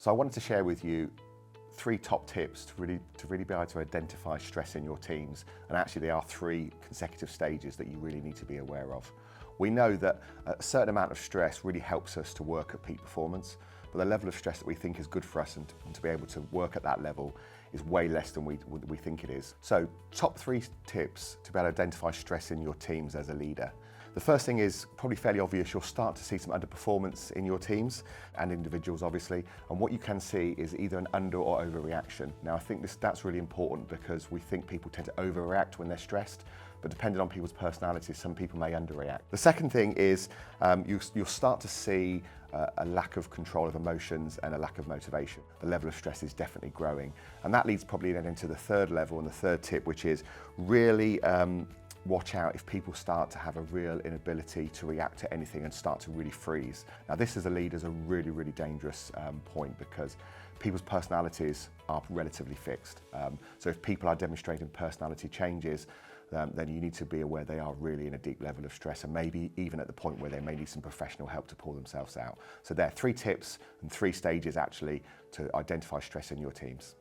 So I wanted to share with you three top tips to really be able to identify stress in your teams. And actually there are three consecutive stages that you really need to be aware of. We know that a certain amount of stress really helps us to work at peak performance, but the level of stress that we think is good for us and to be able to work at that level is way less than we think it is. So top three tips to be able to identify stress in your teams as a leader. The first thing is probably fairly obvious. You'll start to see some underperformance in your teams and individuals, obviously. And what you can see is either an under or overreaction. Now, I think that's really important because we think people tend to overreact when they're stressed, but depending on people's personalities, some people may underreact. The second thing is you'll start to see a lack of control of emotions and a lack of motivation. The level of stress is definitely growing. And that leads probably then into the third level and the third tip, which is really watch out if people start to have a real inability to react to anything and start to really freeze. Now this as a leader is a really, really dangerous point because people's personalities are relatively fixed. So if people are demonstrating personality changes, then you need to be aware they are really in a deep level of stress and maybe even at the point where they may need some professional help to pull themselves out. So there are three tips and three stages actually to identify stress in your teams.